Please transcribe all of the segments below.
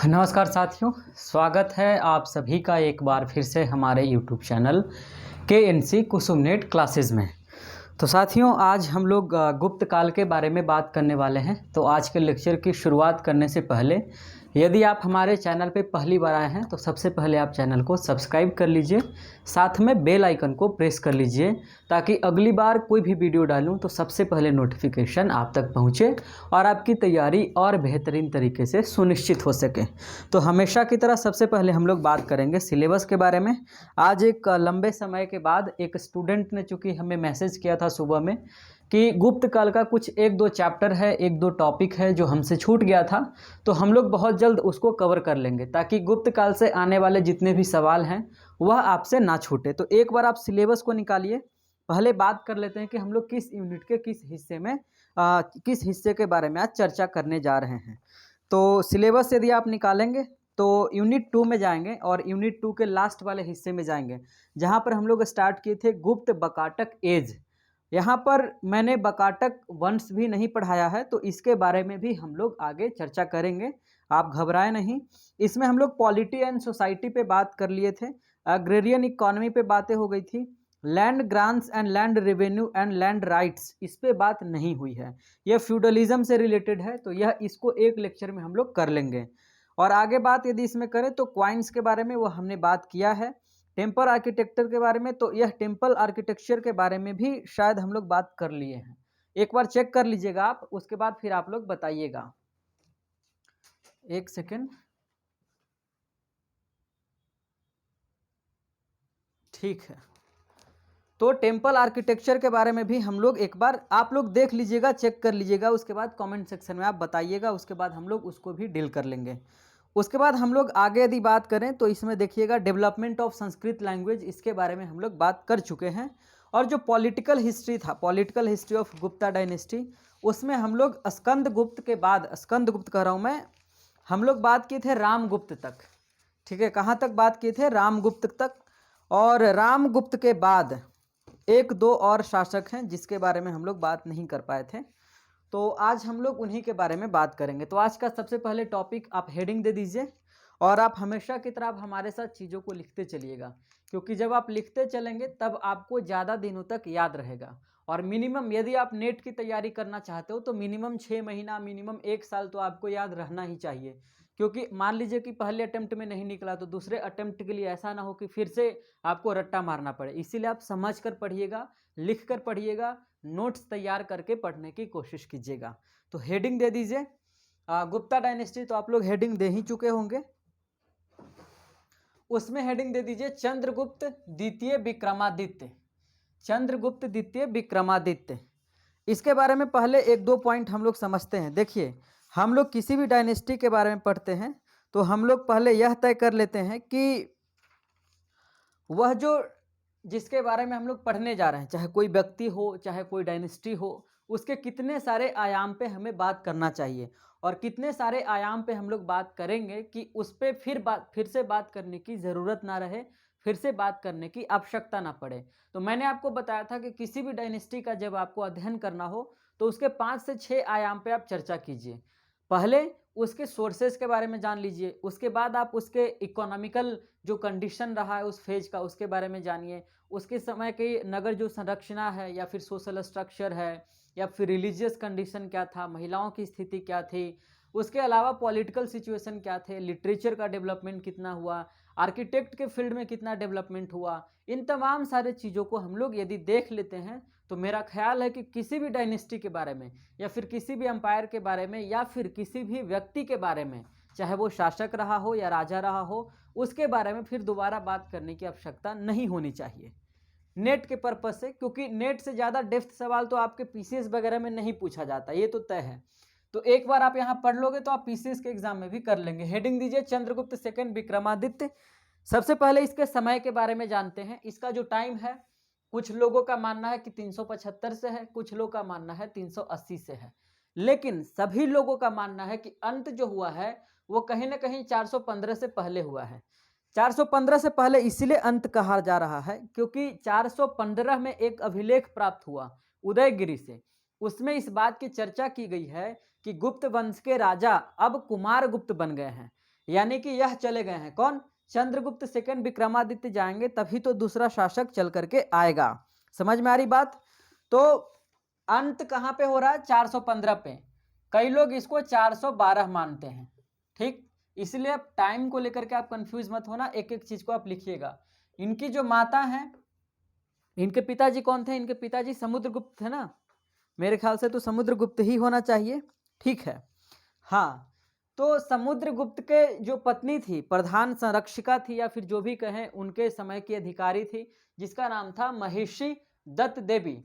नमस्कार साथियों, स्वागत है आप सभी का एक बार फिर से हमारे YouTube चैनल KNC कुसुम नेट क्लासेस में। तो साथियों, आज हम लोग गुप्त काल के बारे में बात करने वाले हैं। तो आज के लेक्चर की शुरुआत करने से पहले यदि आप हमारे चैनल पे पहली बार आए हैं तो सबसे पहले आप चैनल को सब्सक्राइब कर लीजिए, साथ में बेल आइकन को प्रेस कर लीजिए ताकि अगली बार कोई भी वीडियो डालूं तो सबसे पहले नोटिफिकेशन आप तक पहुंचे और आपकी तैयारी और बेहतरीन तरीके से सुनिश्चित हो सके। तो हमेशा की तरह सबसे पहले हम लोग बात करेंगे सिलेबस के बारे में। आज एक लंबे समय के बाद एक स्टूडेंट ने चूँकि हमें मैसेज किया था सुबह में कि गुप्त काल का कुछ एक दो चैप्टर है, एक दो टॉपिक है जो हमसे छूट गया था, तो हम लोग बहुत जल्द उसको कवर कर लेंगे ताकि गुप्त काल से आने वाले जितने भी सवाल हैं वह आपसे ना छूटे। तो एक बार आप सिलेबस को निकालिए। पहले बात कर लेते हैं कि हम लोग किस यूनिट के किस हिस्से में किस हिस्से के बारे में आज चर्चा करने जा रहे हैं। तो सिलेबस यदि आप निकालेंगे तो यूनिट 2 में जाएंगे और यूनिट 2 के लास्ट वाले हिस्से में जाएंगे जहां पर हम लोग स्टार्ट किए थे गुप्त बकाटक एज। यहाँ पर मैंने बकाटक वंश भी नहीं पढ़ाया है, तो इसके बारे में भी हम लोग आगे चर्चा करेंगे, आप घबराएं नहीं। इसमें हम लोग पॉलिटी एंड सोसाइटी पे बात कर लिए थे, अग्रेरियन इकोनॉमी पे बातें हो गई थी, land grants and land revenue and land rights इस पे बात नहीं हुई है, यह फ्यूडलिज्म से रिलेटेड है, तो यह इसको एक लेक्चर में हम लोग कर लेंगे। और आगे बात यदि इसमें करें तो क्वाइंस के बारे में वो हमने बात किया है। टेम्पल आर्किटेक्चर के बारे में, तो यह टेम्पल आर्किटेक्चर के बारे में भी शायद हम लोग बात कर लिए हैं, एक बार चेक कर लीजिएगा आप, उसके बाद फिर आप लोग बताइएगा। एक सेकेंड, ठीक है। तो टेम्पल आर्किटेक्चर के बारे में भी हम लोग एक बार आप लोग देख लीजिएगा, चेक कर लीजिएगा, उसके बाद कमेंट सेक्शन में आप बताइएगा, उसके बाद हम लोग उसको भी डील कर लेंगे। उसके बाद हम लोग आगे यदि बात करें तो इसमें देखिएगा डेवलपमेंट ऑफ संस्कृत लैंग्वेज, इसके बारे में हम लोग बात कर चुके हैं। और जो पॉलिटिकल हिस्ट्री था, political history of Gupta dynasty, उसमें हम लोग स्कंद गुप्त के बाद, स्कंद गुप्त कह रहा हूँ मैं, हम लोग बात किए थे रामगुप्त तक। ठीक है, कहाँ तक बात किए थे? रामगुप्त तक। और रामगुप्त के बाद एक दो और शासक हैं जिसके बारे में हम लोग बात नहीं कर पाए थे, तो आज हम लोग उन्हीं के बारे में बात करेंगे। तो आज का सबसे पहले टॉपिक आप हेडिंग दे दीजिए और आप हमेशा की तरह आप हमारे साथ चीज़ों को लिखते चलिएगा, क्योंकि जब आप लिखते चलेंगे तब आपको ज़्यादा दिनों तक याद रहेगा। और मिनिमम यदि आप नेट की तैयारी करना चाहते हो तो मिनिमम 6 महीना, मिनिमम 1 साल तो आपको याद रहना ही चाहिए, क्योंकि मान लीजिए कि पहले अटेम्प्ट में नहीं निकला तो दूसरे अटेम्प्ट के लिए ऐसा ना हो कि फिर से आपको रट्टा मारना पड़े। इसीलिए आप समझ कर पढ़िएगा, लिख कर पढ़िएगा, नोट्स तैयार करके पढ़ने की कोशिश कीजिएगा। तो हेडिंग दे दीजिए गुप्ता डायनेस्टी, तो आप लोग हेडिंग दे ही चुके होंगे। उसमें हेडिंग दे दीजिए चंद्रगुप्त द्वितीय विक्रमादित्य, चंद्रगुप्त द्वितीय विक्रमादित्य। इसके बारे में पहले एक दो पॉइंट हम लोग समझते हैं। देखिए, हम लोग किसी भी डायनेस्टी के बारे में पढ़ते हैं तो हम लोग पहले यह तय कर लेते हैं कि वह जो जिसके बारे में हम लोग पढ़ने जा रहे हैं, चाहे कोई व्यक्ति हो चाहे कोई डायनेस्टी हो, उसके कितने सारे आयाम पे हमें बात करना चाहिए और कितने सारे आयाम पे हम लोग बात करेंगे कि उस पर फिर से बात करने की ज़रूरत ना रहे, फिर से बात करने की आवश्यकता ना पड़े। तो मैंने आपको बताया था कि किसी भी डायनेस्टी का जब आपको अध्ययन करना हो तो उसके 5 से 6 आयाम पे आप चर्चा कीजिए। पहले उसके सोर्सेज के बारे में जान लीजिए, उसके बाद आप उसके इकोनॉमिकल जो कंडीशन रहा है उस फेज का उसके बारे में जानिए, उसके समय की नगर जो संरचना है या फिर सोशल स्ट्रक्चर है या फिर रिलीजियस कंडीशन क्या था, महिलाओं की स्थिति क्या थी, उसके अलावा पॉलिटिकल सिचुएशन क्या थे, लिटरेचर का डेवलपमेंट कितना हुआ, आर्किटेक्ट के फील्ड में कितना डेवलपमेंट हुआ, इन तमाम सारे चीज़ों को हम लोग यदि देख लेते हैं तो मेरा ख्याल है कि किसी भी डायनेस्टी के बारे में या फिर किसी भी एम्पायर के बारे में या फिर किसी भी व्यक्ति के बारे में, चाहे वो शासक रहा हो या राजा रहा हो, उसके बारे में फिर दोबारा बात करने की आवश्यकता नहीं होनी चाहिए नेट के पर्पज से, क्योंकि नेट से ज़्यादा डेप्थ सवाल तो आपके पीसीएस वगैरह में नहीं पूछा जाता, ये तो तय है। तो एक बार आप यहाँ पढ़ लोगे तो आप पीसीएस के एग्जाम में भी कर लेंगे। हेडिंग दीजिए चंद्रगुप्त सेकंड विक्रमादित्य। सबसे पहले इसके समय के बारे में जानते हैं। इसका जो टाइम है, कुछ लोगों का मानना है कि 375 से है, कुछ लोगों का मानना है 380 से है, लेकिन सभी लोगों का मानना है कि अंत जो हुआ है वो कहीं ना कहीं 415 से पहले हुआ है। 415 से पहले इसलिए अंत कहा जा रहा है क्योंकि 415 में एक अभिलेख प्राप्त हुआ उदयगिरी से, उसमें इस बात की चर्चा की गई है कि गुप्त वंश के राजा अब कुमार गुप्त बन गए हैं, यानी कि यह चले गए हैं। कौन? चंद्रगुप्त सेकंड विक्रमादित्य जाएंगे तभी तो दूसरा शासक चल करके आएगा। समझ में आ रही बात? तो अंत कहाँ पे हो रहा है? 415 पे। कई लोग इसको 412 मानते हैं। ठीक, इसलिए अब टाइम को लेकर के आप कंफ्यूज मत होना, एक एक चीज को आप लिखिएगा। इनकी जो माता हैं, इनके पिताजी कौन थे? इनके पिताजी समुद्रगुप्त थे ना, मेरे ख्याल से तो समुद्रगुप्त ही होना चाहिए। ठीक है, हाँ। तो समुद्रगुप्त के जो पत्नी थी, प्रधान संरक्षिका थी या फिर जो भी कहें, उनके समय की अधिकारी थी, जिसका नाम था महिषी दत्त देवी।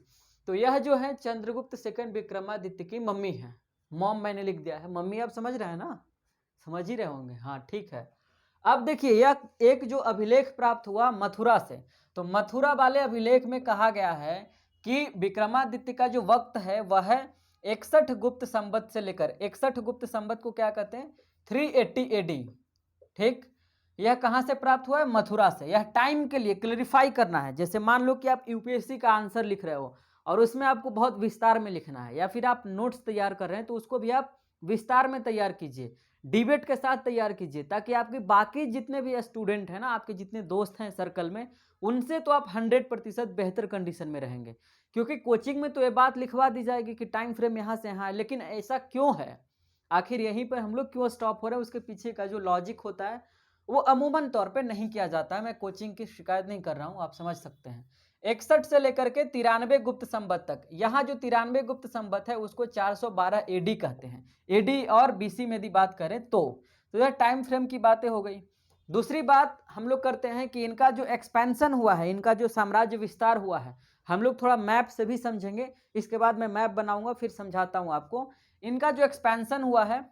तो यह जो है चंद्रगुप्त सेकंड विक्रमादित्य की मम्मी है। मॉम मैंने लिख दिया है, मम्मी आप समझ रहे हैं ना? समझ ही रहे होंगे, हाँ ठीक है। अब देखिए, यह एक जो अभिलेख प्राप्त हुआ मथुरा से, तो मथुरा वाले अभिलेख में कहा गया है कि विक्रमादित्य का जो वक्त है वह है 61 गुप्त संवत से लेकर 61 गुप्त संवत को क्या कहते हैं? 380 एडी। ठीक, यह कहां से प्राप्त हुआ है? मथुरा से। यह टाइम के लिए क्लैरिफाई करना है। जैसे मान लो कि आप यूपीएससी का आंसर लिख रहे हो और उसमें आपको बहुत विस्तार में लिखना है, या फिर आप नोट्स तैयार कर रहे हैं तो उसको भी आप विस्तार में तैयार कीजिए, डिबेट के साथ तैयार कीजिए, ताकि आपके बाकी जितने भी स्टूडेंट हैं ना, आपके जितने दोस्त हैं सर्कल में, उनसे तो आप 100% बेहतर कंडीशन में रहेंगे। क्योंकि कोचिंग में तो ये बात लिखवा दी जाएगी कि टाइम फ्रेम यहाँ से यहाँ है, लेकिन ऐसा क्यों है, आखिर यहीं पर हम लोग क्यों स्टॉप हो रहे हैं, उसके पीछे का जो लॉजिक होता है वो अमूमन तौर पे नहीं किया जाता है। मैं कोचिंग की शिकायत नहीं कर रहा हूँ, आप समझ सकते हैं। 61 से लेकर के 93 गुप्त संवत तक, यहाँ जो 93 गुप्त संवत है उसको 412 एडी कहते हैं। एडी और बीसी में यदि बात करें तो यह टाइम फ्रेम की बातें हो गई। दूसरी बात हम लोग करते हैं कि इनका जो एक्सपेंशन हुआ है, इनका जो साम्राज्य विस्तार हुआ है, हम लोग थोड़ा मैप से भी समझेंगे। इसके बाद मैं मैप बनाऊंगा, फिर समझाता हूँ आपको। इनका जो एक्सपेंशन हुआ है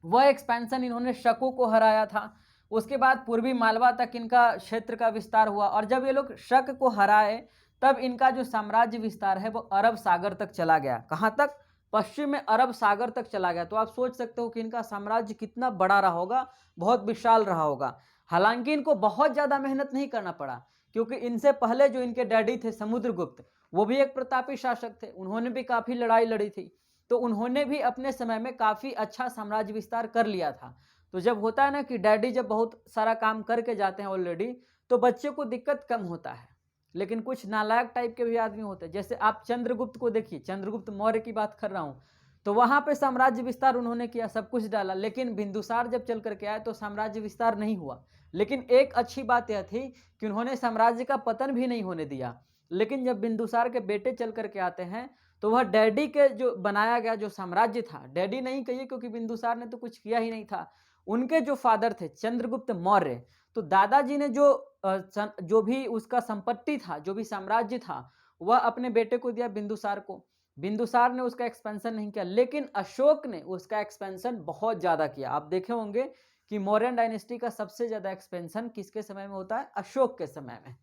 वह एक्सपेंशन, इन्होंने शकों को हराया था। उसके बाद पूर्वी मालवा तक इनका क्षेत्र का विस्तार हुआ, और जब ये लोग शक को हराए तब इनका जो साम्राज्य विस्तार है वो अरब सागर तक चला गया। कहाँ तक? पश्चिम में अरब सागर तक चला गया। तो आप सोच सकते हो कि इनका साम्राज्य कितना बड़ा रहा होगा, बहुत विशाल रहा होगा। हालांकि इनको बहुत ज़्यादा मेहनत नहीं करना पड़ा, क्योंकि इनसे पहले जो इनके डैडी थे समुद्रगुप्त, वो भी एक प्रतापी शासक थे, उन्होंने भी काफ़ी लड़ाई लड़ी थी। तो उन्होंने भी अपने समय में काफ़ी अच्छा साम्राज्य विस्तार कर लिया था। तो जब होता है ना कि डैडी जब बहुत सारा काम करके जाते हैं ऑलरेडी, तो बच्चे को दिक्कत कम होता है। लेकिन कुछ नालायक टाइप के भी आदमी होते हैं, जैसे आप चंद्रगुप्त को देखिए, चंद्रगुप्त मौर्य की बात कर रहा हूँ, तो वहाँ पे साम्राज्य विस्तार उन्होंने किया, सब कुछ डाला, लेकिन बिंदुसार जब चल करके आए तो साम्राज्य विस्तार नहीं हुआ। लेकिन एक अच्छी बात यह थी कि उन्होंने साम्राज्य का पतन भी नहीं होने दिया। लेकिन जब बिंदुसार के बेटे चल करके आते हैं तो वह डैडी के जो बनाया गया जो साम्राज्य था, डैडी नहीं कहिए क्योंकि बिंदुसार ने तो कुछ किया ही नहीं था, उनके जो फादर थे चंद्रगुप्त मौर्य, तो दादाजी ने जो भी उसका संपत्ति था, जो भी साम्राज्य था, वह अपने बेटे को दिया बिंदुसार को। बिंदुसार ने उसका एक्सपेंशन नहीं किया, लेकिन अशोक ने उसका एक्सपेंशन बहुत ज़्यादा किया। आप देखे होंगे कि मौर्यन डायनेस्टी का सबसे ज़्यादा एक्सपेंशन किसके समय में होता है? अशोक के समय में।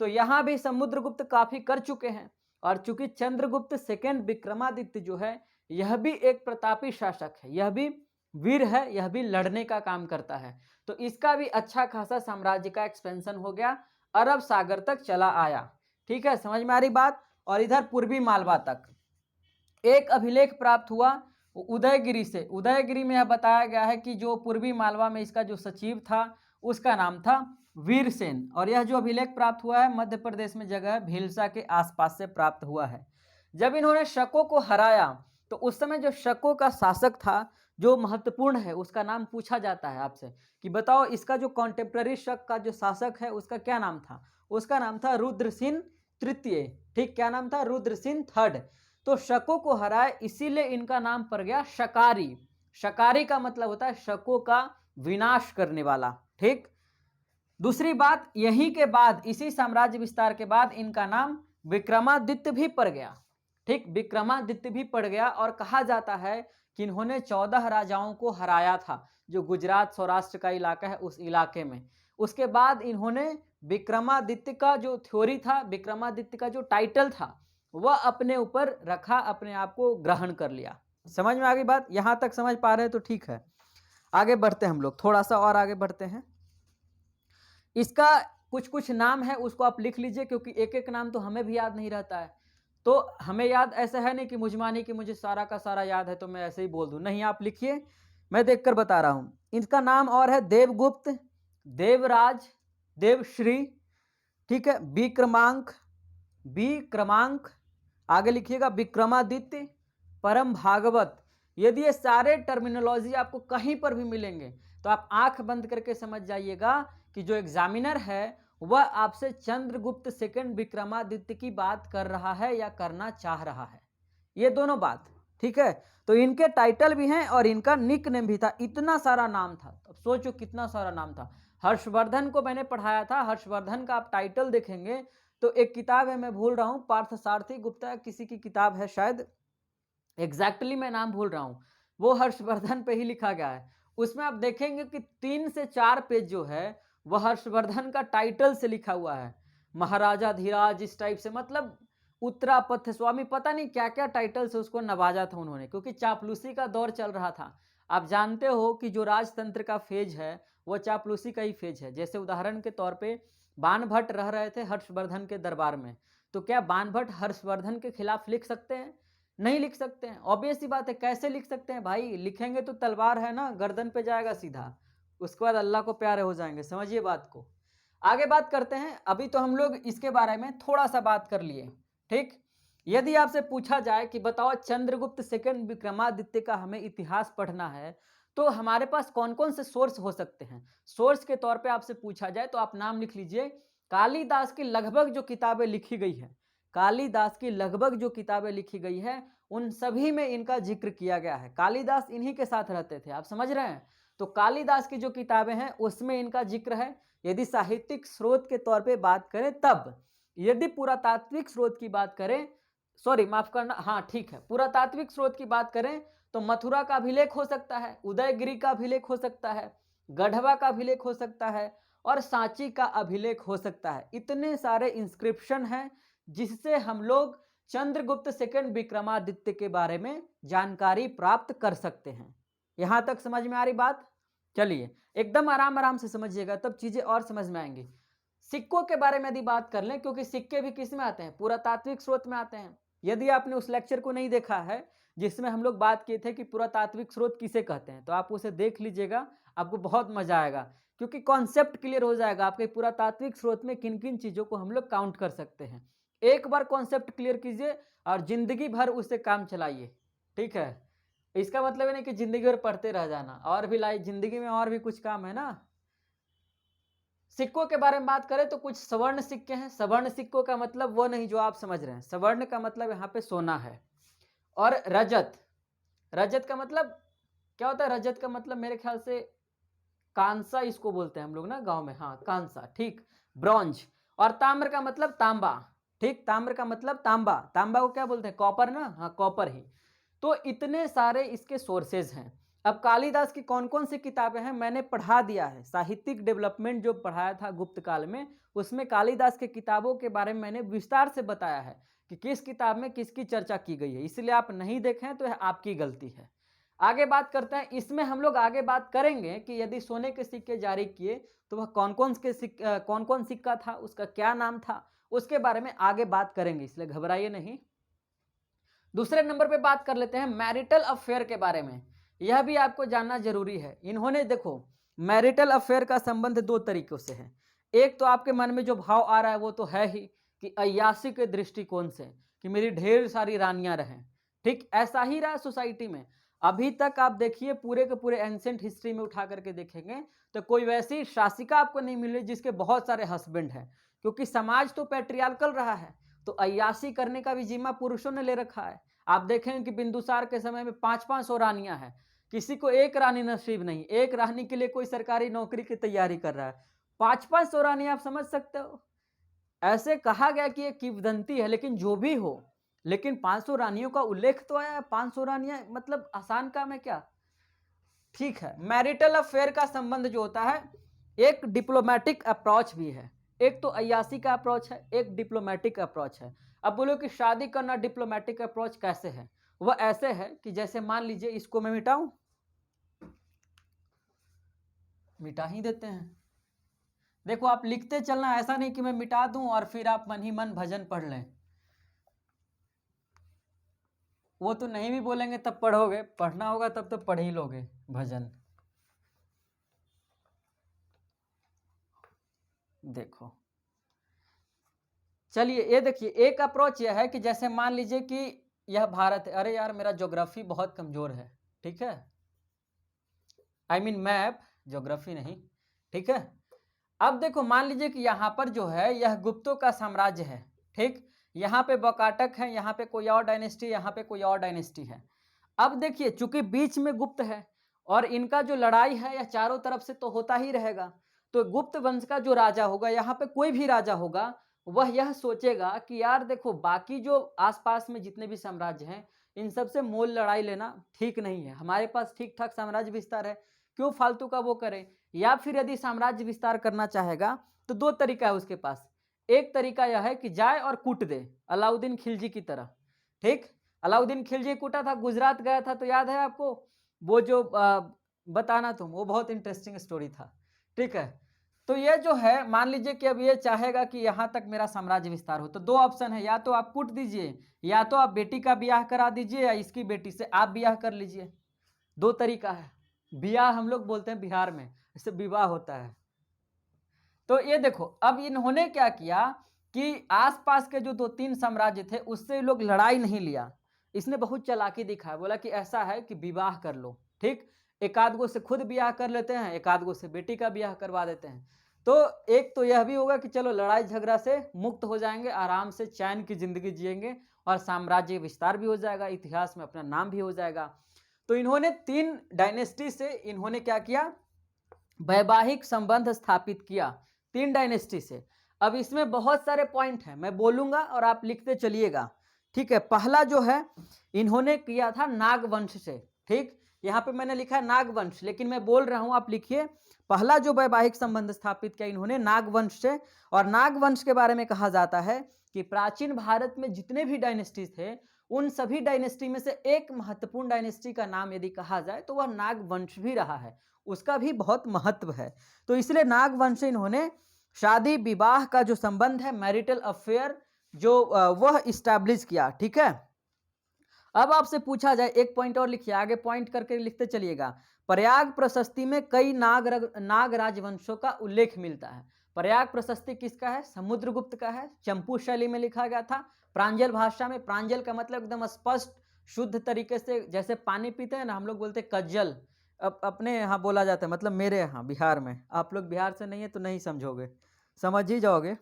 तो यहाँ भी समुद्रगुप्त काफ़ी कर चुके हैं। और चूंकि चंद्रगुप्त सेकेंड विक्रमादित्य जो है, यह भी एक प्रतापी शासक है, यह भी वीर है, यह भी लड़ने का काम करता है। तो इसका भी अच्छा खासा साम्राज्य का एक्सपेंशन हो गया, अरब सागर तक चला आया। ठीक है, समझ में आ रही बात? और इधर पूर्वी मालवा तक एक अभिलेख प्राप्त हुआ उदयगिरी से। उदयगिरी में यह बताया गया है कि जो पूर्वी मालवा में इसका जो सचिव था उसका नाम था वीरसेन। और यह जो अभिलेख प्राप्त हुआ है मध्य प्रदेश में जगह भीलसा के आसपास से प्राप्त हुआ है। जब इन्होंने शकों को हराया तो उस समय जो शकों का शासक था, जो महत्वपूर्ण है, उसका नाम पूछा जाता है आपसे कि बताओ इसका जो कॉन्टेम्प्ररी शक का जो शासक है उसका क्या नाम था? उसका नाम था रुद्रसिंह तृतीय। ठीक, क्या नाम था? रुद्रसिंह थर्ड। तो शकों को हराए, इसीलिए इनका नाम पड़ गया शकारी। शकारी का मतलब होता है शकों का विनाश करने वाला। ठीक, दूसरी बात, यहीं के बाद इसी साम्राज्य विस्तार के बाद इनका नाम विक्रमादित्य भी पड़ गया। ठीक, विक्रमादित्य भी पड़ गया। और कहा जाता है कि इन्होंने 14 राजाओं को हराया था, जो गुजरात सौराष्ट्र का इलाका है उस इलाके में। उसके बाद इन्होंने विक्रमादित्य का जो थ्योरी था, विक्रमादित्य का जो टाइटल था, वह अपने ऊपर रखा, अपने आप को ग्रहण कर लिया। समझ में आ गई बात? यहां तक समझ पा रहे हैं तो ठीक है। आगे बढ़ते हैं हम लोग, थोड़ा सा और आगे बढ़ते हैं। इसका कुछ कुछ नाम है, उसको आप लिख लीजिए, क्योंकि एक एक नाम तो हमें भी याद नहीं रहता है। तो हमें याद ऐसा है नहीं कि मुझमानी कि मुझे सारा का सारा याद है तो मैं ऐसे ही बोल दूं, नहीं, आप लिखिए। मैं देखकर बता रहा हूं। इनका नाम और है देवगुप्त, देवराज, देवश्री, ठीक है, विक्रमांक, आगे लिखिएगा विक्रमादित्य, परम भागवत। यदि ये सारे टर्मिनोलॉजी आपको कहीं पर भी मिलेंगे तो आप आंख बंद करके समझ जाइएगा कि जो एग्जामिनर है वह आपसे चंद्रगुप्त सेकंड विक्रमादित्य की बात कर रहा है या करना चाह रहा है, ये दोनों बात, ठीक है। तो इनके टाइटल भी हैं और इनका निक नेम भी था, इतना सारा नाम था। अब सोचो कितना सारा नाम था। हर्षवर्धन को मैंने पढ़ाया था, हर्षवर्धन का आप टाइटल देखेंगे तो एक किताब है, मैं भूल रहा हूँ, पार्थसारथी गुप्ता किसी की किताब है शायद, एग्जैक्टली मैं नाम भूल रहा हूँ, वो हर्षवर्धन पे ही लिखा गया है। उसमें आप देखेंगे कि 3 से 4 पेज जो है वह हर्षवर्धन का टाइटल से लिखा हुआ है, महाराजा धीराज, इस टाइप से, मतलब उत्तरापथ स्वामी, पता नहीं क्या क्या टाइटल से उसको नवाजा था उन्होंने, क्योंकि चापलूसी का दौर चल रहा था। आप जानते हो कि जो राजतंत्र का फेज है वो चापलूसी का ही फेज है। जैसे उदाहरण के तौर पे बाणभट्ट रह रहे थे हर्षवर्धन के दरबार में, तो क्या बाणभट्ट हर्षवर्धन के खिलाफ लिख सकते हैं? नहीं लिख सकते हैं। ऑब्वियस सी बात है, कैसे लिख सकते हैं भाई? लिखेंगे तो तलवार है ना, गर्दन पे जाएगा सीधा, उसके बाद अल्लाह को प्यारे हो जाएंगे, समझिए बात को। आगे बात करते हैं। अभी तो हम लोग इसके बारे में थोड़ा सा बात कर लिए, ठीक। यदि आपसे पूछा जाए कि बताओ चंद्रगुप्त सेकंड विक्रमादित्य का हमें इतिहास पढ़ना है तो हमारे पास कौन कौन से सोर्स हो सकते हैं, सोर्स के तौर पे आपसे पूछा जाए तो आप नाम लिख लीजिए। कालिदास की लगभग जो किताबें लिखी गई है, कालिदास की लगभग जो किताबें लिखी गई है उन सभी में इनका जिक्र किया गया है। कालिदास इन्हीं के साथ रहते थे, आप समझ रहे हैं। तो कालिदास की जो किताबें हैं उसमें इनका जिक्र है। यदि साहित्यिक स्रोत के तौर पे बात करें तब, यदि पुरातात्विक स्रोत की बात करें, सॉरी माफ करना, हाँ ठीक है, पुरातात्विक स्रोत की बात करें तो मथुरा का अभिलेख हो सकता है, उदयगिरी का अभिलेख हो सकता है, गढ़वा का अभिलेख हो सकता है और सांची का अभिलेख हो सकता है। इतने सारे इंस्क्रिप्शन हैं जिससे हम लोग चंद्रगुप्त सेकंड विक्रमादित्य के बारे में जानकारी प्राप्त कर सकते हैं। यहां तक समझ में आ रही बात? चलिए एकदम आराम आराम से समझिएगा, तब चीजें और समझ में आएंगी। सिक्कों के बारे में यदि बात कर लें, क्योंकि सिक्के भी किस में आते हैं? पुरातात्विक स्रोत में आते हैं। यदि आपने उस लेक्चर को नहीं देखा है जिसमें हम लोग बात किए थे कि पुरातात्विक स्रोत किसे कहते हैं, तो आप उसे देख लीजिएगा, आपको बहुत मजा आएगा, क्योंकि कॉन्सेप्ट क्लियर हो जाएगा आपके पुरातात्विक स्रोत में किन किन चीजों को हम लोग काउंट कर सकते हैं। एक बार कॉन्सेप्ट क्लियर कीजिए और जिंदगी भर उससे काम चलाइए, ठीक है। इसका मतलब है नहीं कि जिंदगी भर पढ़ते रह जाना, और भी लाइफ जिंदगी में और भी कुछ काम है ना। सिक्कों के बारे में बात करें तो कुछ सवर्ण सिक्के हैं। सवर्ण सिक्कों का मतलब वो नहीं जो आप समझ रहे हैं, सवर्ण का मतलब यहाँ पे सोना है। और रजत, रजत का मतलब क्या होता है? रजत का मतलब मेरे ख्याल से कांसा इसको बोलते हैं हम लोग ना गांव में, हाँ कांसा, ठीक। ब्रॉन्ज। और ताम्र का मतलब तांबा, ठीक, ताम्र का मतलब तांबा, तांबा को क्या बोलते हैं? कॉपर ना, हाँ कॉपर ही। तो इतने सारे इसके सोर्सेज हैं। अब कालिदास की कौन कौन सी किताबें हैं मैंने पढ़ा दिया है, साहित्यिक डेवलपमेंट जो पढ़ाया था गुप्त काल में, उसमें कालिदास के किताबों के बारे में मैंने विस्तार से बताया है कि किस किताब में किसकी चर्चा की गई है। इसलिए आप नहीं देखें तो यह आपकी गलती है। आगे बात करते हैं। इसमें हम लोग आगे बात करेंगे कि यदि सोने के सिक्के जारी किए तो वह कौन कौन सिक्का था, उसका क्या नाम था, उसके बारे में आगे बात करेंगे, इसलिए घबराइए नहीं। दूसरे नंबर पे बात कर लेते हैं मैरिटल अफेयर के बारे में। यह भी आपको जानना जरूरी है। इन्होंने देखो, मैरिटल अफेयर का संबंध दो तरीकों से है। एक तो आपके मन में जो भाव आ रहा है वो तो है ही कि अय्यासी के दृष्टिकोण से कि मेरी ढेर सारी रानियां रहें, ठीक, ऐसा ही रहा सोसाइटी में। अभी तक आप देखिए पूरे के पूरे एंसेंट हिस्ट्री में उठा करके देखेंगे तो कोई वैसी शासिका आपको नहीं मिल रही जिसके बहुत सारे हस्बैंड हैं, क्योंकि समाज तो पैट्रियार्कल रहा है। तो अय्यासी करने का भी जिम्मा पुरुषों ने ले रखा है। आप देखेंगे कि बिंदुसार के समय में 500-500 रानियां हैं, किसी को एक रानी नसीब नहीं। एक रानी के लिए कोई सरकारी नौकरी की तैयारी कर रहा है, 500-500 रानी, आप समझ सकते हो। ऐसे कहा गया कि ये किंवदंती है, लेकिन जो भी हो, लेकिन 500 रानियों का उल्लेख तो आया है। 500 रानियां मतलब आसान काम है क्या? ठीक है। मैरिटल अफेयर का संबंध जो होता है एक डिप्लोमेटिक अप्रोच भी है। एक तो अय्यासी का अप्रोच है, एक डिप्लोमेटिक अप्रोच है। अब बोलो कि शादी करना डिप्लोमेटिक अप्रोच कैसे है? वह ऐसे है कि जैसे मान लीजिए इसको मैं मिटाऊं, मिटा ही देते हैं। देखो आप लिखते चलना, ऐसा नहीं कि मैं मिटा दूं और फिर आप मन ही मन भजन पढ़ लें। वो तो नहीं भी बोलेंगे तब पढ़ोगे, पढ़ना होगा तब तो पढ़ ही लोगे भजन। देखो चलिए ये देखिए, एक अप्रोच यह है कि जैसे मान लीजिए कि यह भारत है, अरे यार मेरा ज्योग्राफी बहुत कमजोर है, ठीक है, आई मीन मैप, ज्योग्राफी नहीं, ठीक है। अब देखो मान लीजिए कि यहाँ पर जो है यह गुप्तों का साम्राज्य है, ठीक, यहाँ पे बकाटक है, यहाँ पे कोई और डायनेस्टी, यहाँ पे कोई और डायनेस्टी है। अब देखिए चूंकि बीच में गुप्त है और इनका जो लड़ाई है यह चारों तरफ से तो होता ही रहेगा, तो गुप्त वंश का जो राजा होगा, यहाँ पे कोई भी राजा होगा, वह यह सोचेगा कि यार देखो बाकी जो आसपास में जितने भी साम्राज्य हैं इन सबसे मोल लड़ाई लेना ठीक नहीं है, हमारे पास ठीक ठाक साम्राज्य विस्तार है, क्यों फालतू का वो करें। या फिर यदि साम्राज्य विस्तार करना चाहेगा तो दो तरीका है उसके पास, एक तरीका यह है कि जाए और कूट दे, अलाउद्दीन खिलजी की तरह, ठीक, अलाउद्दीन खिलजी कूटा था, गुजरात गया था, तो याद है आपको वो जो बताना तुम, वो बहुत इंटरेस्टिंग स्टोरी था, ठीक है। तो ये जो है मान लीजिए कि अब ये चाहेगा कि यहाँ तक मेरा साम्राज्य विस्तार हो, तो दो ऑप्शन है, या तो आप कूट दीजिए, या तो आप बेटी का ब्याह करा दीजिए, या इसकी बेटी से आप ब्याह कर लीजिए, दो तरीका है। ब्याह हम लोग बोलते हैं बिहार में, इससे विवाह होता है। तो ये देखो अब इन्होंने क्या किया कि आसपास के जो दो तीन साम्राज्य थे उससे लोग लड़ाई नहीं लिया, इसने बहुत चालाकी दिखाया, बोला कि ऐसा है कि विवाह कर लो, ठीक, एक आध गो से खुद ब्याह कर लेते हैं, एक आध गो से बेटी का ब्याह करवा देते हैं, तो एक तो यह भी होगा कि चलो लड़ाई झगड़ा से मुक्त हो जाएंगे, आराम से चैन की जिंदगी जिएंगे और साम्राज्य विस्तार भी हो जाएगा, इतिहास में अपना नाम भी हो जाएगा। तो इन्होंने तीन डायनेस्टी से इन्होंने क्या किया, वैवाहिक संबंध स्थापित किया, तीन डायनेस्टी से। अब इसमें बहुत सारे पॉइंट हैं, मैं बोलूंगा और आप लिखते चलिएगा, ठीक है। पहला जो है इन्होंने किया था नागवंश से, ठीक, यहाँ पे मैंने लिखा है नागवंश, लेकिन मैं बोल रहा हूं आप लिखिए, पहला जो वैवाहिक संबंध स्थापित किया इन्होंने नागवंश से। और नागवंश के बारे में कहा जाता है कि प्राचीन भारत में जितने भी डायनेस्टी थे उन सभी डायनेस्टी में से एक महत्वपूर्ण डायनेस्टी का नाम यदि कहा जाए तो वह नागवंश भी रहा है, उसका भी बहुत महत्व है। तो इसलिए नागवंश से इन्होंने शादी विवाह का जो संबंध है, मैरिटल अफेयर जो वह इस्टेब्लिश किया, ठीक है। अब आपसे पूछा जाए, एक पॉइंट और लिखिए, आगे पॉइंट करके लिखते चलिएगा, प्रयाग प्रशस्ति में कई नाग राजवंशों का उल्लेख मिलता है। प्रयाग प्रशस्ति किसका है, समुद्रगुप्त का है, चंपू शैली में लिखा गया था, प्रांजल भाषा में, प्रांजल का मतलब एकदम स्पष्ट शुद्ध तरीके से, जैसे पानी पीते हैं ना हम लोग बोलते हैं कज्जल, अपने यहाँ बोला जाता है, मतलब मेरे यहाँ बिहार में, आप लोग बिहार से नहीं है तो नहीं समझोगे, समझ ही जाओगे,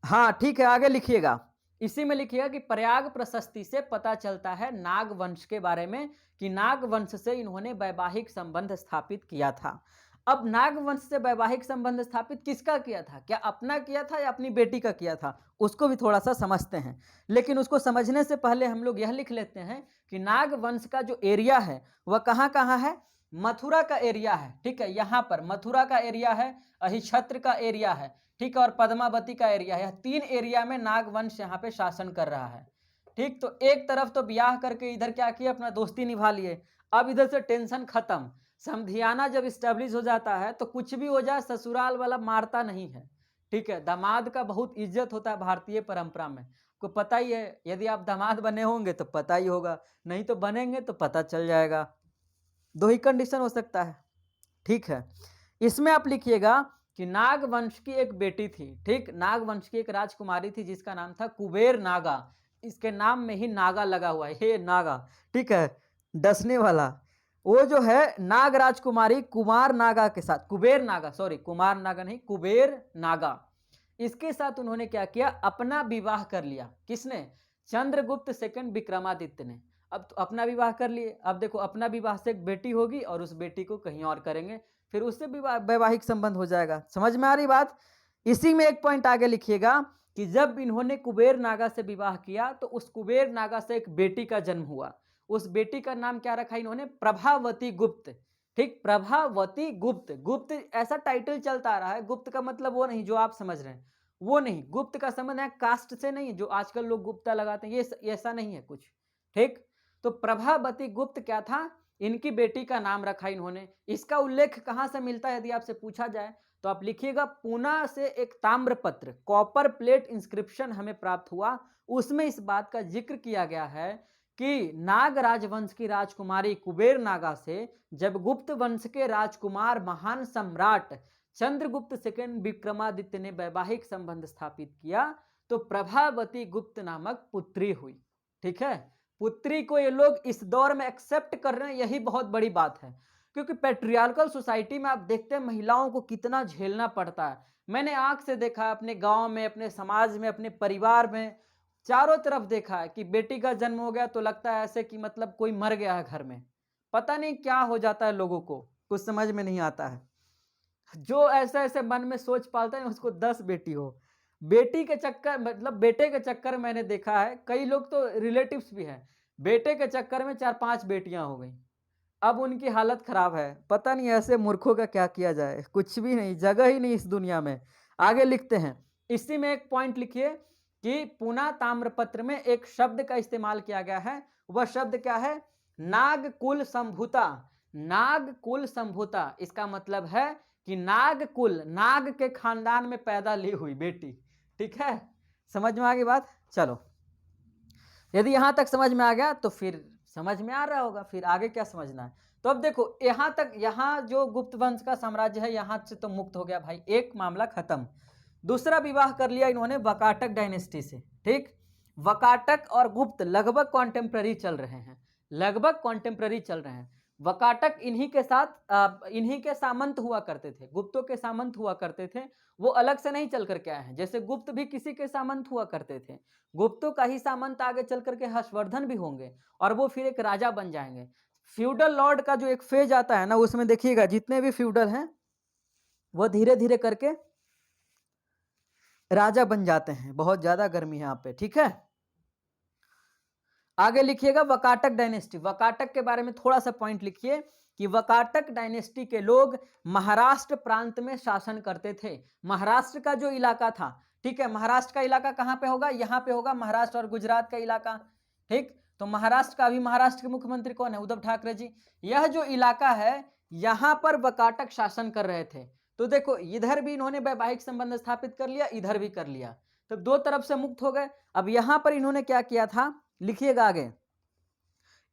हाँ ठीक है। आगे लिखिएगा, इसी में लिखिएगा कि प्रयाग प्रशस्ति से पता चलता है नागवंश के बारे में कि नागवंश से इन्होंने वैवाहिक संबंध स्थापित किया था। अब नागवंश से वैवाहिक संबंध स्थापित किसका किया था, क्या अपना किया था या अपनी बेटी का किया था, उसको भी थोड़ा सा समझते हैं। लेकिन उसको समझने से पहले हम लोग यह लिख लेते हैं कि नागवंश का जो एरिया है वह कहाँ कहाँ है, मथुरा का एरिया है, ठीक है, यहाँ पर मथुरा का एरिया है, अहिछत्र का एरिया है, ठीक है, और पद्मावती का एरिया है, तीन एरिया में नागवंश यहाँ पे शासन कर रहा है, ठीक। तो एक तरफ तो ब्याह करके इधर क्या किया, अपना दोस्ती निभा लिए, अब इधर से टेंशन खत्म, समधियाना जब स्टेब्लिश हो जाता है तो कुछ भी हो जाए ससुराल वाला मारता नहीं है, ठीक है, दामाद का बहुत इज्जत होता है भारतीय परंपरा में, को पता ही है, यदि आप दामाद बने होंगे तो पता ही होगा, नहीं तो बनेंगे तो पता चल जाएगा, दो ही कंडीशन हो सकता है, ठीक है। इसमें आप लिखिएगा कि नागवंश की एक बेटी थी, ठीक, नागवंश की एक राजकुमारी थी जिसका नाम था कुबेर नागा, इसके नाम में ही नागा लगा हुआ है, हे नागा, ठीक है, डसने वाला, वो जो है नाग राजकुमारी कुमार नागा के साथ, कुबेर नागा, सॉरी कुमार नागा नहीं, कुबेर नागा, इसके साथ उन्होंने क्या किया, अपना विवाह कर लिया, किसने, चंद्रगुप्त सेकंड विक्रमादित्य ने। अब तो अपना विवाह कर लिए, अब देखो अपना विवाह से एक बेटी होगी और उस बेटी को कहीं और करेंगे, फिर उससे वैवाहिक संबंध हो जाएगा, समझ में आ रही बात। इसी में एक पॉइंट आगे लिखिएगा कि जब इन्होंने कुबेर नागा से विवाह किया तो उस कुबेर नागा से एक बेटी का जन्म हुआ, उस बेटी का नाम क्या रखा इन्होंने, प्रभावती गुप्त, ठीक, प्रभावती गुप्त, गुप्त ऐसा टाइटल चलता आ रहा है, गुप्त का मतलब वो नहीं जो आप समझ रहे हैं, वो नहीं, गुप्त का संबंध है कास्ट से नहीं, जो आजकल लोग गुप्ता लगाते हैं, ये ऐसा नहीं है कुछ, ठीक। तो प्रभावती गुप्त क्या था, इनकी बेटी का नाम रखा इन्होंने। इसका उल्लेख कहां से मिलता है यदि आपसे पूछा जाए तो आप लिखिएगा, पूना से एक ताम्रपत्र कॉपर प्लेट इंस्क्रिप्शन हमें प्राप्त हुआ, उसमें इस बात का जिक्र किया गया है कि नाग राजवंश की राजकुमारी कुबेर नागा से जब गुप्त वंश के राजकुमार महान सम्राट चंद्रगुप्त सेकंड विक्रमादित्य ने वैवाहिक संबंध स्थापित किया तो प्रभावती गुप्त नामक पुत्री हुई। ठीक है, पुत्री को ये लोग इस दौर में एक्सेप्ट कर रहे हैं, यही बहुत बड़ी बात है, क्योंकि पेट्रियार्कल सोसाइटी में आप देखते हैं महिलाओं को कितना झेलना पड़ता है। मैंने आंख से देखा है, अपने गांव में, अपने समाज में, अपने परिवार में, चारों तरफ देखा है कि बेटी का जन्म हो गया तो लगता है ऐसे कि मतलब कोई मर गया है घर में, पता नहीं क्या हो जाता है, लोगों को कुछ समझ में नहीं आता है। जो ऐसे ऐसे मन में सोच पालता है उसको 10 बेटी हो, बेटी के चक्कर मतलब बेटे के चक्कर में मैंने देखा है कई लोग तो रिलेटिव्स भी हैं, बेटे के चक्कर में 4-5 बेटियां हो गई, अब उनकी हालत खराब है। पता नहीं ऐसे मूर्खों का क्या किया जाए, कुछ भी नहीं, जगह ही नहीं इस दुनिया में। आगे लिखते हैं, इसी में एक पॉइंट लिखिए कि पूना ताम्रपत्र में एक शब्द का इस्तेमाल किया गया है, वह शब्द क्या है? नागकुल संभूता। नागकुल संभूता, इसका मतलब है कि नागकुल, नाग के खानदान में पैदा ली हुई बेटी। ठीक है, समझ में आ गई बात? चलो, यदि यहां तक समझ में आ गया तो फिर समझ में आ रहा होगा फिर आगे क्या समझना है। तो अब देखो यहां तक, यहां जो गुप्त वंश का साम्राज्य है यहां से तो मुक्त हो गया भाई, एक मामला खत्म। दूसरा विवाह कर लिया इन्होंने वकाटक डायनेस्टी से। ठीक, वकाटक और गुप्त लगभग कॉन्टेम्प्ररी चल रहे हैं, लगभग कॉन्टेम्प्ररी चल रहे हैं। वकाटक इन्हीं के साथ इन्हीं के सामंत हुआ करते थे, गुप्तों के सामंत हुआ करते थे, वो अलग से नहीं चल करके आए हैं। जैसे गुप्त भी किसी के सामंत हुआ करते थे, गुप्तों का ही सामंत आगे चल करके हर्षवर्धन भी होंगे और वो फिर एक राजा बन जाएंगे। फ्यूडल लॉर्ड का जो एक फेज आता है ना, उसमें देखिएगा जितने भी फ्यूडल हैं वो धीरे धीरे करके राजा बन जाते हैं। बहुत ज्यादा गर्मी है यहाँ पे। ठीक है, आगे लिखिएगा वकाटक डायनेस्टी। वकाटक के बारे में थोड़ा सा पॉइंट लिखिए कि वकाटक डायनेस्टी के लोग महाराष्ट्र प्रांत में शासन करते थे। महाराष्ट्र का जो इलाका था, ठीक है, महाराष्ट्र का इलाका कहां पे होगा? यहाँ पे होगा, महाराष्ट्र और गुजरात का इलाका। ठीक, तो महाराष्ट्र का, अभी महाराष्ट्र के मुख्यमंत्री कौन है? उद्धव ठाकरे जी। यह जो इलाका है यहां पर वकाटक शासन कर रहे थे। तो देखो इधर भी इन्होंने वैवाहिक संबंध स्थापित कर लिया, इधर भी कर लिया, तो दो तरफ से मुक्त हो गए। अब यहां पर इन्होंने क्या किया था, लिखिएगा आगे।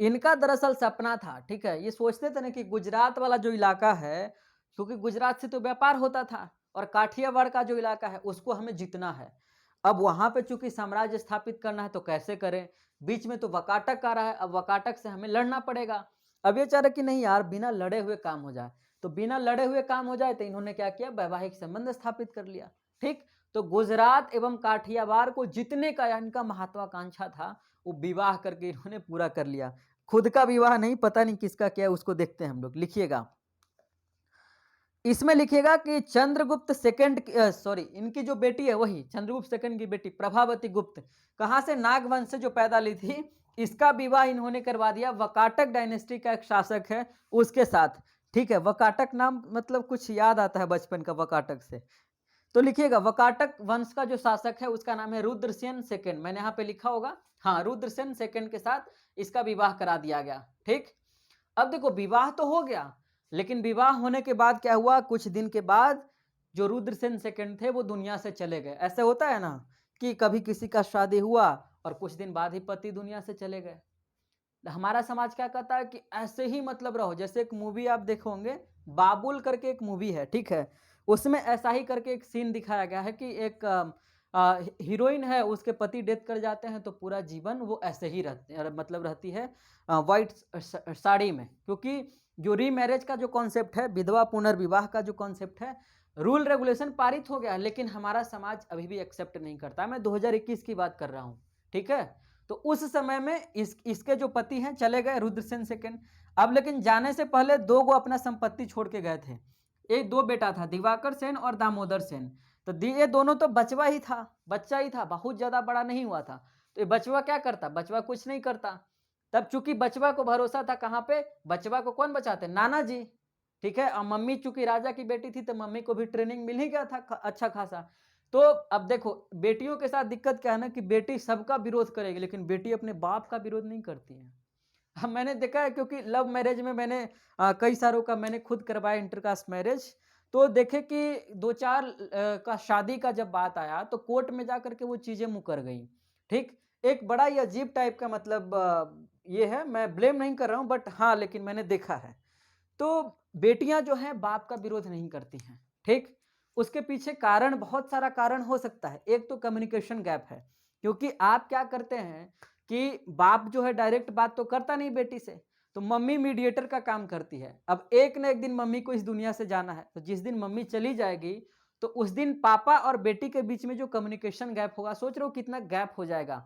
इनका दरअसल सपना था, ठीक है, ये सोचते थे ना कि गुजरात वाला जो इलाका है, क्योंकि गुजरात से तो व्यापार होता था, और काठियावाड़ का जो इलाका है उसको हमें जीतना है। अब वहां पे चूंकि साम्राज्य स्थापित करना है तो कैसे करें, बीच में तो वकाटक आ रहा है, अब वकाटक से हमें लड़ना पड़ेगा। अब ये चाह रहे कि नहीं यार बिना लड़े हुए काम हो जाए, तो बिना लड़े हुए काम हो जाए तो इन्होंने क्या किया, वैवाहिक संबंध स्थापित कर लिया। ठीक, तो गुजरात एवं काठियावाड़ को जीतने का इनका महत्वाकांक्षा था, वो विवाह करके इन्होंने पूरा कर लिया। खुद का विवाह नहीं, पता नहीं किसका क्या है, उसको देखते हैं हम लोग। लिखिएगा, इसमें लिखिएगा कि चंद्रगुप्त सेकंड, सॉरी, इनकी जो बेटी है वही चंद्रगुप्त सेकंड की बेटी प्रभावती गुप्त, कहां से? नागवंश से जो पैदा ली थी, इसका विवाह इन्होंने करवा दिया वकाटक डायनेस्टी का एक शासक है उसके साथ। ठीक है, वकाटक नाम मतलब कुछ याद आता है बचपन का वकाटक से, तो लिखिएगा वकाटक वंश का जो शासक है उसका नाम है रुद्रसेन सेकंड। मैंने यहाँ पे लिखा होगा, हाँ, रुद्रसेन सेकंड के साथ इसका विवाह करा दिया गया। ठीक, अब देखो विवाह तो हो गया, लेकिन विवाह होने के बाद क्या हुआ, कुछ दिन के बाद जो रुद्रसेन सेकंड थे वो दुनिया से चले गए। ऐसे होता है ना कि कभी किसी का शादी हुआ और कुछ दिन बाद ही पति दुनिया से चले गए। हमारा समाज क्या कहता है कि ऐसे ही मतलब रहो। जैसे एक मूवी आप देखोगे, बाबुल करके एक मूवी है, ठीक है, उसमें ऐसा ही करके एक सीन दिखाया गया है कि एक हीरोइन है, उसके पति डेथ कर जाते हैं तो पूरा जीवन वो ऐसे ही रहते, मतलब रहती है वाइट साड़ी में, क्योंकि जो रीमैरिज का जो कॉन्सेप्ट है, विधवा पुनर्विवाह का जो कॉन्सेप्ट है, रूल रेगुलेशन पारित हो गया, लेकिन हमारा समाज अभी भी एक्सेप्ट नहीं करता। मैं 2021 की बात कर रहा हूँ। ठीक है, तो उस समय में इसके जो पति हैं चले गए, रुद्रसेन सेकंड। अब लेकिन जाने से पहले दो गो अपना संपत्ति छोड़ के गए थे। एक दो बेटा था, दिवाकर सेन और दामोदर सेन। तो ये दोनों तो बचवा ही था, बच्चा ही था, बहुत ज्यादा बड़ा नहीं हुआ था। तो ये बचवा क्या करता? बचवा कुछ नहीं करता। तब चूंकि बचवा को भरोसा था कहाँ पे, बचवा को कौन बचाते? नाना जी। ठीक है, और मम्मी चूंकि राजा की बेटी थी तो मम्मी को भी ट्रेनिंग मिल ही गया था अच्छा खासा। तो अब देखो बेटियों के साथ दिक्कत क्या है ना कि बेटी सबका विरोध करेगी, लेकिन बेटी अपने बाप का विरोध नहीं करती है। अब मैंने देखा है, क्योंकि लव मैरिज में मैंने कई सारों का मैंने खुद करवाया, इंटरकास्ट मैरिज, तो देखे कि 2-4 का शादी का जब बात आया तो कोर्ट में जा करके वो चीजें मुकर गई। ठीक, एक बड़ा ही अजीब टाइप का मतलब ये है, मैं ब्लेम नहीं कर रहा हूँ, बट हाँ लेकिन मैंने देखा है। तो बेटियां जो हैं बाप का विरोध नहीं करती हैं, ठीक। उसके पीछे कारण, बहुत सारा कारण हो सकता है। एक तो कम्युनिकेशन गैप है, क्योंकि आप क्या करते हैं कि बाप जो है डायरेक्ट बात तो करता नहीं बेटी से, तो मम्मी मीडिएटर का काम करती है। अब एक न एक दिन मम्मी को इस दुनिया से जाना है, तो जिस दिन मम्मी चली जाएगी तो उस दिन पापा और बेटी के बीच में जो कम्युनिकेशन गैप होगा, सोच रहे हो कितना गैप हो जाएगा।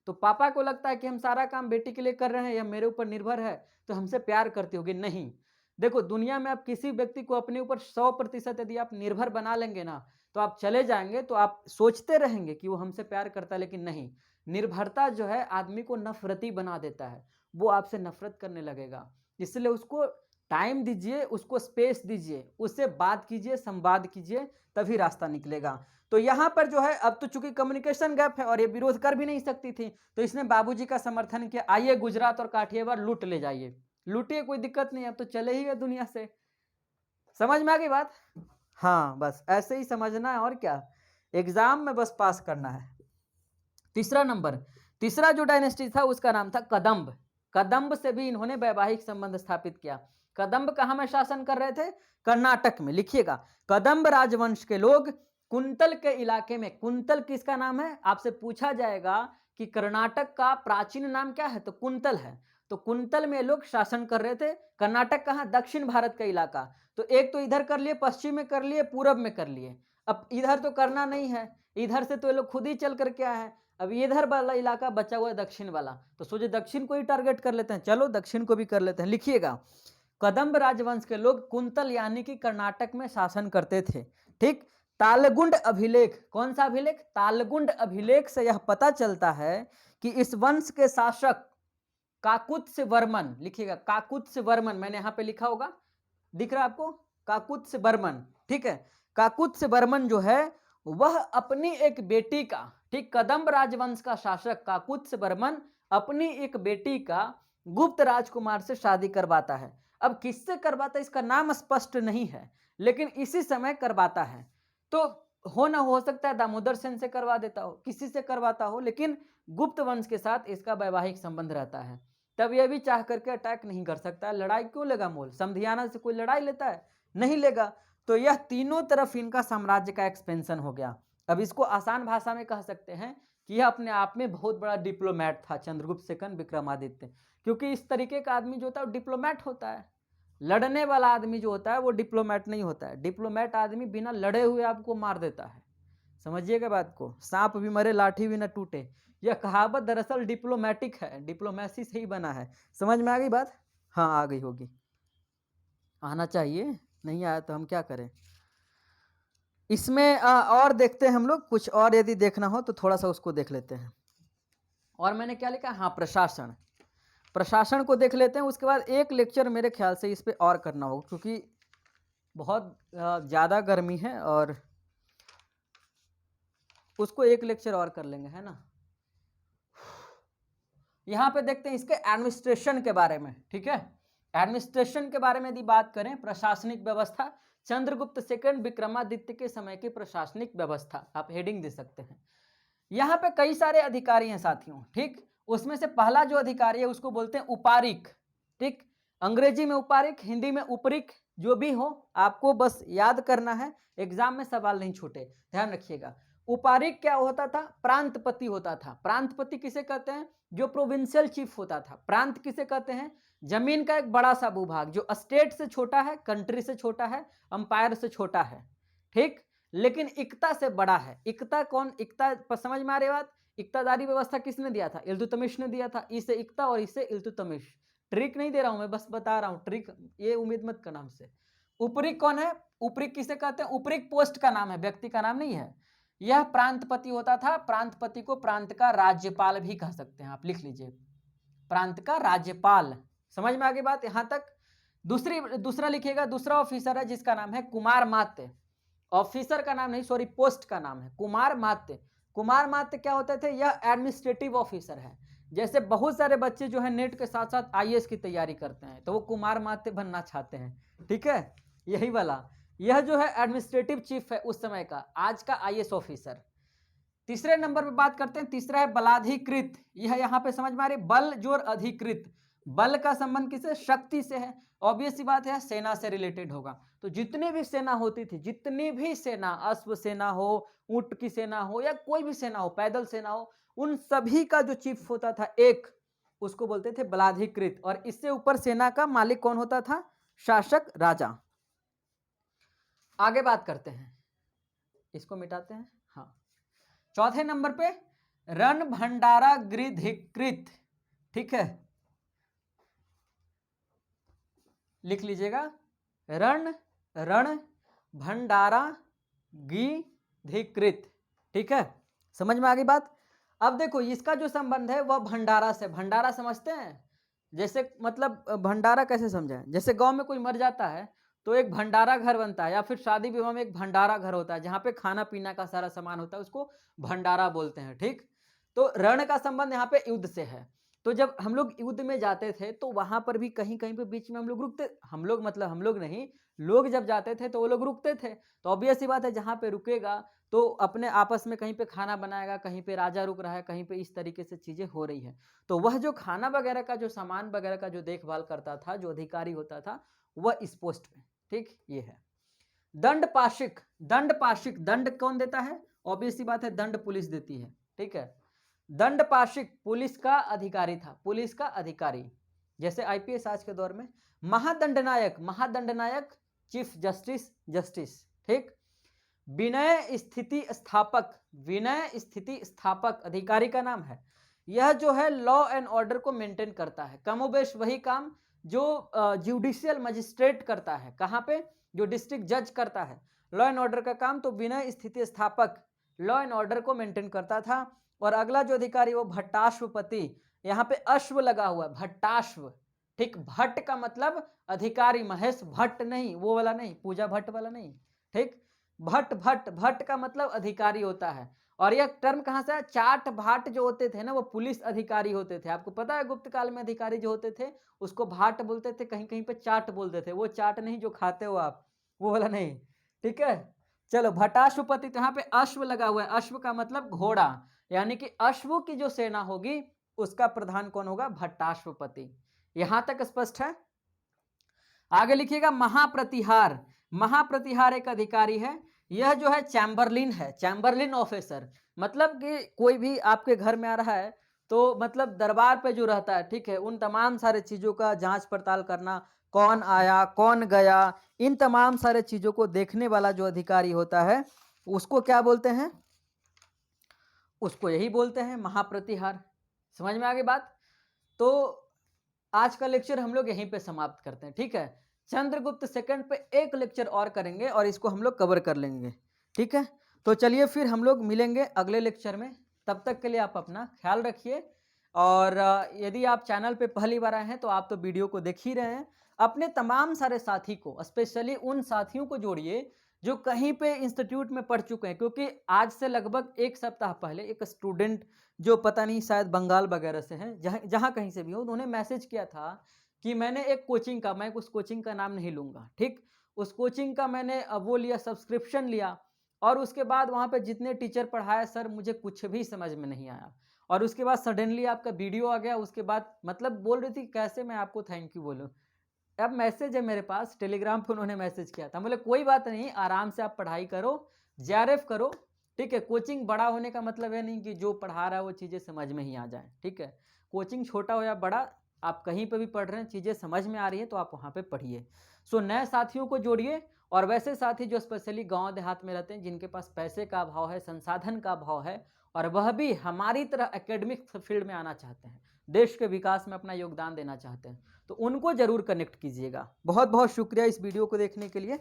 तो पापा को लगता है कि हम सारा काम बेटी के लिए कर रहे हैं, या मेरे ऊपर निर्भर है, तो हमसे प्यार करती होगी। नहीं, देखो दुनिया में आप किसी व्यक्ति को अपने ऊपर 100% यदि आप निर्भर बना लेंगे ना, तो आप चले जाएंगे तो आप सोचते रहेंगे कि वो हमसे प्यार करता है, लेकिन नहीं। निर्भरता जो है आदमी को नफरती बना देता है, वो आपसे नफरत करने लगेगा। इसलिए उसको टाइम दीजिए, उसको स्पेस दीजिए, उससे बात कीजिए, संवाद कीजिए, तभी रास्ता निकलेगा। तो यहाँ पर जो है, अब तो चूंकि कम्युनिकेशन गैप है और ये विरोध कर भी नहीं सकती थी, तो इसने बाबूजी का समर्थन किया, आइए गुजरात और काठियावाड़ लूट ले जाइए, लूटिए, कोई दिक्कत नहीं, अब तो चले ही गए दुनिया से। समझ में आ गई बात? हाँ, बस ऐसे ही समझना है, और क्या, एग्जाम में बस पास करना है। तीसरा नंबर, तीसरा जो डायनेस्टी था उसका नाम था कदम्ब। कदम्ब से भी इन्होंने वैवाहिक संबंध स्थापित किया। कदम्ब कहां में शासन कर रहे थे? कर्नाटक में। लिखिएगा, कदम्ब राजवंश के लोग कुंतल के इलाके में, कुंतल किसका नाम है? आपसे पूछा जाएगा कि कर्नाटक का प्राचीन नाम क्या है, तो कुंतल है। तो कुंतल में लोग शासन कर रहे थे। कर्नाटक कहां? दक्षिण भारत का इलाका। तो एक तो इधर कर लिए, पश्चिम में कर लिए, पूरब में कर लिए। अब इधर तो करना नहीं है, इधर से तो ये लोग खुद ही चल करके आए हैं। अब इधर वाला इलाका बचा हुआ है दक्षिण वाला, तो सोचे दक्षिण को ही टारगेट कर लेते हैं, चलो दक्षिण को भी कर लेते हैं। लिखिएगा, कदम्ब राजवंश के लोग कुंतल यानी कि कर्नाटक में शासन करते थे, ठीक। तालगुंड अभिलेख, कौन सा अभिलेख? तालगुंड अभिलेख से यह पता चलता है कि इस वंश के शासक काकुत्स्य वर्मन, लिखिएगा काकुत्स्य वर्मन, मैंने यहां पे लिखा होगा, दिख रहा है आपको? काकुत्स्य वर्मन, ठीक है। काकुत्स्य वर्मन जो है वह अपनी एक बेटी का, ठीक, कदम्ब राजवंश का शासक काकुत्स्य वर्मन अपनी एक बेटी का गुप्त राजकुमार से शादी करवाता है। अब किससे करवाता है इसका नाम स्पष्ट नहीं है, लेकिन इसी समय करवाता है। तो हो सकता है दामोदर सेन से करवा देता हो, किसी से करवाता हो, लेकिन गुप्त वंश के साथ इसका वैवाहिक संबंध रहता है। तब यह भी चाह करके अटैक नहीं कर सकता। लड़ाई क्यों लेगा मोल? समधियाना से कोई लड़ाई लेता है? नहीं लेगा। तो यह तीनों तरफ इनका साम्राज्य का एक्सपेंशन हो गया। अब इसको आसान भाषा में कह सकते हैं कि यह अपने आप में बहुत बड़ा डिप्लोमैट था, चंद्रगुप्त सेकंड विक्रमादित्य। क्योंकि इस तरीके का आदमी जो होता है वो डिप्लोमैट होता है। लड़ने वाला आदमी जो होता है वो डिप्लोमैट नहीं होता है। डिप्लोमैट आदमी बिना लड़े हुए आपको मार देता है। समझिएगा बात को, सांप भी मरे लाठी भी न टूटे, यह कहावत दरअसल डिप्लोमेटिक है, डिप्लोमेसी से ही बना है। समझ में आ गई बात? हाँ आ गई होगी, आना चाहिए, नहीं आया तो हम क्या करें। इसमें और देखते हैं हम लोग, कुछ और यदि देखना हो तो थोड़ा सा उसको देख लेते हैं। और मैंने क्या लिखा? हाँ, प्रशासन, प्रशासन को देख लेते हैं। उसके बाद एक लेक्चर मेरे ख्याल से इस पे और करना होगा, क्योंकि बहुत ज़्यादा गर्मी है, और उसको एक लेक्चर और कर लेंगे, है ना। यहाँ पे देखते हैं इसके एडमिनिस्ट्रेशन के बारे में, ठीक है। एडमिनिस्ट्रेशन के बारे में यदि बात करें, प्रशासनिक व्यवस्था, चंद्रगुप्त सेकंड विक्रमादित्य के समय की प्रशासनिक व्यवस्था, आप हेडिंग दे सकते हैं। यहाँ पे कई सारे अधिकारी हैं साथियों, ठीक। उसमें से पहला जो अधिकारी है उसको बोलते हैं उपारिक, ठीक। अंग्रेजी में उपारिक, हिंदी में उपरिक, जो भी हो आपको बस याद करना है, एग्जाम में सवाल नहीं छूटे, ध्यान रखिएगा। उपारिक क्या होता था? प्रांतपति होता था। प्रांतपति किसे कहते हैं? जो प्रोविंशियल चीफ होता था। प्रांत किसे कहते हैं? जमीन का एक बड़ा सा भूभाग जो स्टेट से छोटा है, कंट्री से छोटा है, अंपायर से छोटा है, ठीक, लेकिन इक्ता से बड़ा है। इक्ता कौन? इक्ता समझ में आ रही बात? इक्तादारी व्यवस्था किसने दिया था? इल्तुतमिश ने दिया था। इसे इक्ता और इसे इल्तुतमिश। ट्रिक नहीं दे रहा हूं मैं, बस बता रहा हूं ट्रिक, ये उम्मीद मत करना हमसे। उपरिक कौन है? उपरिक किसे कहते हैं? उपरिक पोस्ट का नाम है, व्यक्ति का नाम नहीं है। यह प्रांतपति होता था। प्रांतपति को प्रांत का राज्यपाल भी कह सकते हैं, आप लिख लीजिए, प्रांत का राज्यपाल। समझ में आ गई बात यहां तक? दूसरा लिखिएगा, दूसरा ऑफिसर है जिसका नाम है कुमार मात्य। ऑफिसर का नाम नहीं, सॉरी, पोस्ट का नाम है कुमार मात्य। कुमार मात्य क्या होते थे? यह एडमिनिस्ट्रेटिव ऑफिसर है। जैसे बहुत सारे बच्चे जो है नेट के साथ साथ आईएएस की तैयारी करते हैं, तो वो कुमार मात्य बनना चाहते हैं, ठीक है, यही वाला। यह जो है एडमिनिस्ट्रेटिव चीफ है उस समय का, आज का आईएएस ऑफिसर। तीसरे नंबर पे बात करते हैं, तीसरा है बलाधिकृत। यह यहाँ पे समझ में आ रही, बल जोर अधिकृत, बल का संबंध किससे, शक्ति से है। ऑब्वियस सी बात है, सेना से रिलेटेड होगा। तो जितनी भी सेना होती थी, जितनी भी सेना, अश्व सेना हो, ऊंट की सेना हो, या कोई भी सेना हो, पैदल सेना हो, उन सभी का जो चीफ होता था एक, उसको बोलते थे बलाधिकृत। और इससे ऊपर सेना का मालिक कौन होता था, शासक, राजा। आगे बात करते हैं, इसको मिटाते हैं। हाँ, चौथे नंबर पे रण भंडारा गृधिकृत। ठीक है, लिख लीजिएगा, रण भंडारा गृधिकृत। ठीक है, समझ में आ गई बात। अब देखो इसका जो संबंध है वह भंडारा से, भंडारा समझते हैं, जैसे मतलब भंडारा कैसे समझाएं, जैसे गांव में कोई मर जाता है तो एक भंडारा घर बनता है, या फिर शादी विवाह में एक भंडारा घर होता है जहाँ पे खाना पीना का सारा सामान होता है, उसको भंडारा बोलते हैं। ठीक, तो रण का संबंध यहाँ पे युद्ध से है। तो जब हम लोग युद्ध में जाते थे तो वहां पर भी कहीं कहीं पे बीच में हम लोग रुकते, हम लोग मतलब हम लोग नहीं, लोग जब जाते थे तो वो लोग रुकते थे। तो ऑब्वियस सी बात है, जहाँ पे रुकेगा तो अपने आपस में कहीं पे खाना बनाएगा, कहीं पे राजा रुक रहा है, कहीं पे इस तरीके से चीजें हो रही है। तो वह जो खाना वगैरह का, जो सामान वगैरह का जो देखभाल करता था, जो अधिकारी होता था, वह इस पोस्ट पे। ठीक, ये है दंड पाशिक। दंड पाशिक, दंड कौन देता है, ऑब्वियस सी बात है, दंड पुलिस देती है। ठीक है, दंड पाशिक पुलिस का अधिकारी था, पुलिस का अधिकारी, जैसे आईपीएस आज के दौर में। महादंडनायक, महादंडनायक चीफ जस्टिस, जस्टिस। ठीक, विनय स्थिति स्थापक, विनय स्थिति स्थापक अधिकारी का नाम है। यह जो है लॉ एंड ऑर्डर को मेंटेन करता है, कमोबेश वही काम जो जुडिशियल मजिस्ट्रेट करता है, कहाँ पे, जो डिस्ट्रिक्ट जज करता है लॉ एंड ऑर्डर का काम। तो विनय स्थिति स्थापक लॉ एंड ऑर्डर को मेंटेन करता था। और अगला जो अधिकारी वो भट्टाश्वपति, यहाँ पे अश्व लगा हुआ है, भट्टाश्व। ठीक, भट्ट का मतलब अधिकारी, महेश भट्ट नहीं, वो वाला नहीं, पूजा भट्ट वाला नहीं। ठीक, भट्ट, भट्ट, भट्ट का मतलब अधिकारी होता है। और यह टर्म कहाँ से है, चाट भाट जो होते थे ना, वो पुलिस अधिकारी होते थे। आपको पता है गुप्त काल में अधिकारी जो होते थे उसको भाट बोलते थे, कहीं कहीं पे चाट बोलते थे। वो चाट नहीं जो खाते हो आप, वो वाला नहीं। ठीक है, चलो भट्टाश्वपति, तो यहाँ पे अश्व लगा हुआ है, अश्व का मतलब घोड़ा, यानी कि अश्वों की जो सेना होगी उसका प्रधान कौन होगा, भट्टाश्वपति। यहां तक स्पष्ट है। आगे लिखिएगा महाप्रतिहार। महाप्रतिहार एक अधिकारी है, यह जो है चैम्बरलिन है, चैम्बरलिन ऑफिसर। मतलब कि कोई भी आपके घर में आ रहा है तो मतलब दरबार पे जो रहता है, ठीक है, उन तमाम सारे चीजों का जांच पड़ताल करना, कौन आया कौन गया, इन तमाम सारे चीजों को देखने वाला जो अधिकारी होता है उसको क्या बोलते हैं, उसको यही बोलते हैं महाप्रतिहार। समझ में आ गई बात। तो आज का लेक्चर हम लोग यहीं पे समाप्त करते हैं। ठीक है, चंद्रगुप्त सेकंड पे एक लेक्चर और करेंगे और इसको हम लोग कवर कर लेंगे। ठीक है, तो चलिए फिर हम लोग मिलेंगे अगले लेक्चर में। तब तक के लिए आप अपना ख्याल रखिए। और यदि आप चैनल पे पहली बार आए हैं तो आप तो वीडियो को देख ही रहे हैं, अपने तमाम सारे साथी को, स्पेशली उन साथियों को जोड़िए जो कहीं पे इंस्टीट्यूट में पढ़ चुके हैं। क्योंकि आज से लगभग एक सप्ताह पहले एक स्टूडेंट जो पता नहीं शायद बंगाल वगैरह से हैं, जहाँ कहीं से भी हो, उन्होंने मैसेज किया था कि मैंने एक कोचिंग का, मैं उस कोचिंग का नाम नहीं लूँगा, ठीक, उस कोचिंग का मैंने वो लिया, सब्सक्रिप्शन लिया, और उसके बाद वहाँ पे जितने टीचर पढ़ाया सर मुझे कुछ भी समझ में नहीं आया। और उसके बाद सडनली आपका वीडियो आ गया, उसके बाद मतलब बोल रही थी कैसे मैं आपको थैंक यू बोलूँ। अब मैसेज है मेरे पास, टेलीग्राम पर उन्होंने मैसेज किया था। बोले कोई बात नहीं, आराम से आप पढ़ाई करो, जेआरएफ करो। ठीक है, कोचिंग बड़ा होने का मतलब है नहीं कि जो पढ़ा रहा है वो चीज़ें समझ में ही आ जाए। ठीक है, कोचिंग छोटा हो या बड़ा, आप कहीं पे भी पढ़ रहे हैं, चीज़ें समझ में आ रही हैं तो आप वहाँ पे पढ़िए। सो नए साथियों को जोड़िए, और वैसे साथी जो स्पेशली गांव देहात में रहते हैं, जिनके पास पैसे का अभाव है, संसाधन का अभाव है, और वह भी हमारी तरह एकेडमिक फील्ड में आना चाहते हैं, देश के विकास में अपना योगदान देना चाहते हैं, तो उनको जरूर कनेक्ट कीजिएगा। बहुत बहुत शुक्रिया इस वीडियो को देखने के लिए।